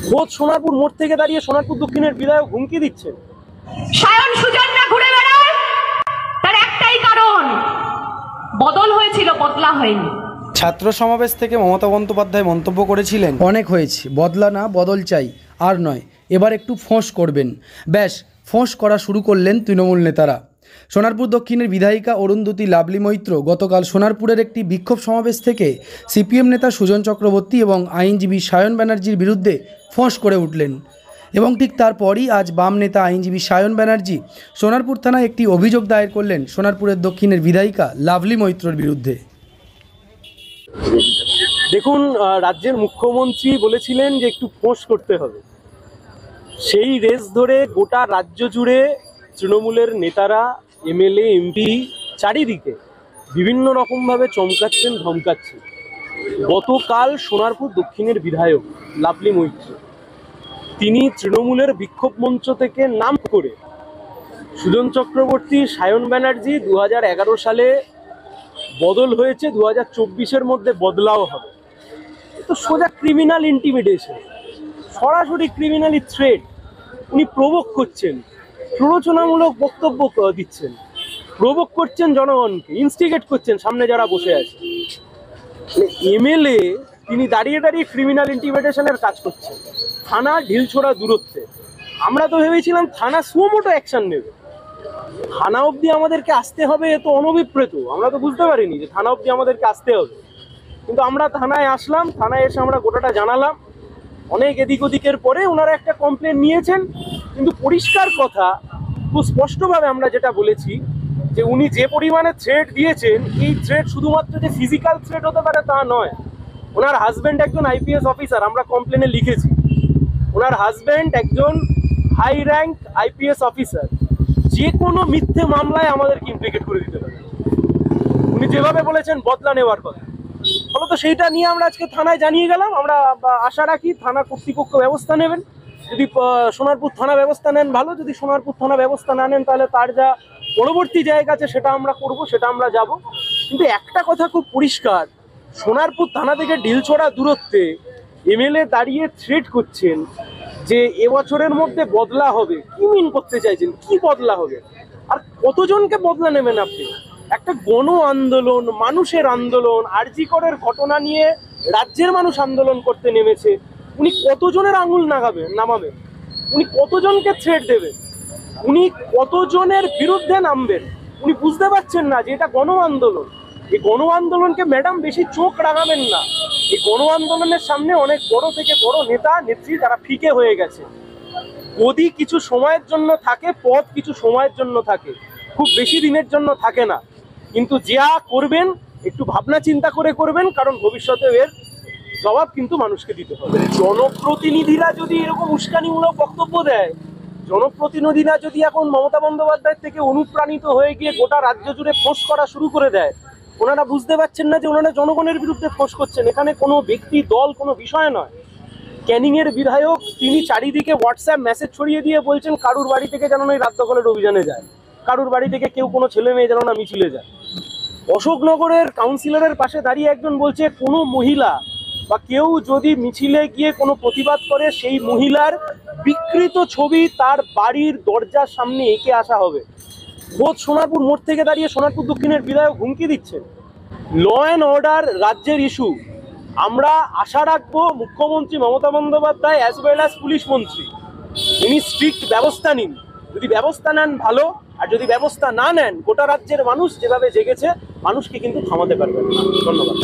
খোদ সোনারপুর মোড় থেকে দাঁড়িয়ে সোনারপুর দক্ষিণের বিধায়ক হুমকি দিচ্ছেন। সায়ন সুজনরা ঘুরে বেড়ায়, তার একটাই কারণ, বদল হয়েছিল, বদলা হয়নি। ছাত্র সমাবেশ থেকে মমতা বন্দ্যোপাধ্যায় মন্তব্য করেছিলেন, অনেক হয়েছে, বদলা না বদল চাই, আর নয়, এবার একটু ফোঁস করবেন। ব্যাস, ফোঁস করা শুরু করলেন তৃণমূল নেতারা। সোনারপুর দক্ষিণের বিধায়িকা অরুন্ধতী লাভলি মৈত্র গতকাল সোনারপুরের একটি বিক্ষোভ সমাবেশ থেকে সিপিএম নেতা সুজন চক্রবর্তী এবং আইনজীবী সায়ন ব্যানার্জির বিরুদ্ধে ফোঁস করে উঠলেন। এবং ঠিক তারপরই আজ বাম নেতা আইনজীবী সায়ন ব্যানার্জি সোনারপুর থানায় একটি অভিযোগ দায়ের করলেন সোনারপুরের দক্ষিণের বিধায়িকা লাভলি মৈত্রর বিরুদ্ধে। দেখুন, রাজ্যের মুখ্যমন্ত্রী বলেছিলেন যে একটু ফোঁস করতে হবে। সেই রেস ধরে গোটা রাজ্য জুড়ে তৃণমূলের নেতারা, এমএলএ, এমপি চারিদিকে বিভিন্ন রকমভাবে চমকাচ্ছেন, ধমকাচ্ছেন। গতকাল সোনারপুর দক্ষিণের বিধায়ক লাভলি মৈত্র তিনি তৃণমূলের বিক্ষোভ মঞ্চ থেকে নাম করে সুজন চক্রবর্তী, সায়ন ব্যানার্জি 2011 সালে বদল হয়েছে, 2024-এর মধ্যে বদলাও হবে, তো সোজা ক্রিমিনাল ইন্টিমিডেশন, সরাসরি ক্রিমিনালি থ্রেট। উনি প্রভোগ করছেন, প্ররোচনামূলক বক্তব্য দিচ্ছেন, প্রভোগ করছেন জনগণকে, ইনস্টিগেট করছেন সামনে যারা বসে আছে। এমএলএ তিনি দাঁড়িয়ে দাঁড়িয়ে ক্রিমিনাল ইন্টিমিডেশনের কাজ করছেন থানা ঢিলছোড়া দূরত্বে। আমরা তো ভেবেছিলাম থানা সুমোটো অ্যাকশন নেবে, থানা অবধি আমাদেরকে আসতে হবে, এ তো অনভিপ্রেত। আমরা তো বুঝতে পারিনি যে থানা অবধি আমাদেরকে আসতে হবে, কিন্তু আমরা থানায় আসলাম। থানায় এসে আমরা গোটাটা জানালাম। অনেক এদিক ওদিকের পরে ওনারা একটা কমপ্লেন নিয়েছেন, কিন্তু পরিষ্কার কথা, খুব স্পষ্টভাবে আমরা যেটা বলেছি যে উনি যে পরিমাণে থ্রেট দিয়েছেন, এই থ্রেট শুধুমাত্র যে ফিজিক্যাল থ্রেট হতে পারে তা নয়। ওনার হাজব্যান্ড একজন আইপিএস অফিসার, আমরা কমপ্লেনে লিখেছি। ওনার হাজব্যান্ড একজন হাই র্যাঙ্ক আইপিএস অফিসার, যে কোনো মিথ্যে মামলায় আমাদেরকে ইমপ্লিকেট করে দিতে পারে। উনি যেভাবে বলেছেন বদলা নেওয়ার কথা, ফলত সেইটা নিয়ে আমরা আজকে থানায় জানিয়ে গেলাম। আমরা আশা রাখি থানা কর্তৃপক্ষ ব্যবস্থা নেবেন। যদি সোনারপুর থানা ব্যবস্থা নেন ভালো, যদি সোনারপুর থানা ব্যবস্থা না নেন তাহলে তার যা পরবর্তী জায়গা আছে সেটা আমরা করব, সেটা আমরা যাব। কিন্তু একটা কথা খুব পরিষ্কার, সোনারপুর থানা থেকে ঢিলছোড়া দূরত্বে এমএলএ দাঁড়িয়ে থ্রেট করছেন যে এবছরের মধ্যে বদলা হবে। কি মিন করতে চাইছেন? কি বদলা হবে? আর কতজনকে বদলা নেবেন আপনি? একটা গণ আন্দোলন, মানুষের আন্দোলন, আরজি করের ঘটনা নিয়ে রাজ্যের মানুষ আন্দোলন করতে নেমেছে। উনি কতজনের আঙুল নামাবেন? উনি কতজনকে থ্রেট দেবেন? উনি কতজনের বিরুদ্ধে নামবেন? উনি বুঝতে পারছেন না যে এটা গণ আন্দোলন। এই গণ আন্দোলনকে ম্যাডাম বেশি চোখ রাঙাবেন না। এই গণ আন্দোলনের সামনে অনেক বড় থেকে বড় নেতা নেত্রী তারা ফিকে হয়ে গেছে। গদি কিছু সময়ের জন্য থাকে, পদ কিছু সময়ের জন্য থাকে, খুব বেশি দিনের জন্য থাকে না। কিন্তু যা করবেন একটু ভাবনা চিন্তা করে করবেন, কারণ ভবিষ্যতে এর জবাব কিন্তু মানুষকে দিতে হবে। জনপ্রতিনিধিরা যদি এরকম উস্কানিমূলক বক্তব্য দেয়, জনপ্রতিনিধিরা যদি এখন মমতা বন্দ্যোপাধ্যায় থেকে অনুপ্রাণিত হয়ে গিয়ে গোটা রাজ্য জুড়ে ফোঁস করা শুরু করে দেয়, ওনারা বুঝতে পারছেন না যে ওনারা জনগণের বিরুদ্ধে ফোঁস করছেন। এখানে কোনো ব্যক্তি, দল, কোনো বিষয় নয়। ক্যানিংয়ের বিধায়ক তিনি চারিদিকে হোয়াটসঅ্যাপ মেসেজ ছড়িয়ে দিয়ে বলছেন কারুর বাড়ি থেকে যেন এই রাত দখলের অভিযানে যায়, কারুর বাড়ি থেকে কেউ কোনো ছেলে মেয়ে যেন না মিছিলে যায়। অশোকনগরের কাউন্সিলরের পাশে দাঁড়িয়ে একজন বলছে কোনো মহিলা বা কেউ যদি মিছিলে গিয়ে কোনো প্রতিবাদ করে, সেই মহিলার বিকৃত ছবি তার বাড়ির দরজার সামনে এঁকে আসা হবে। খোদ সোনারপুর মোড় থেকে দাঁড়িয়ে সোনারপুর দক্ষিণের বিধায়ক হুমকি দিচ্ছেন। ল অ্যান্ড অর্ডার রাজ্যের ইস্যু। আমরা আশা রাখবো মুখ্যমন্ত্রী Mamata Bandyopadhyay as well as police মন্ত্রী উনি স্ট্রিক্ট ব্যবস্থা নিন। যদি ব্যবস্থা নেন ভালো, আর যদি ব্যবস্থা না নেন গোটা রাজ্যের মানুষ যেভাবে জেগেছে, মানুষকে কিন্তু থামাতে পারবেন না। ধন্যবাদ।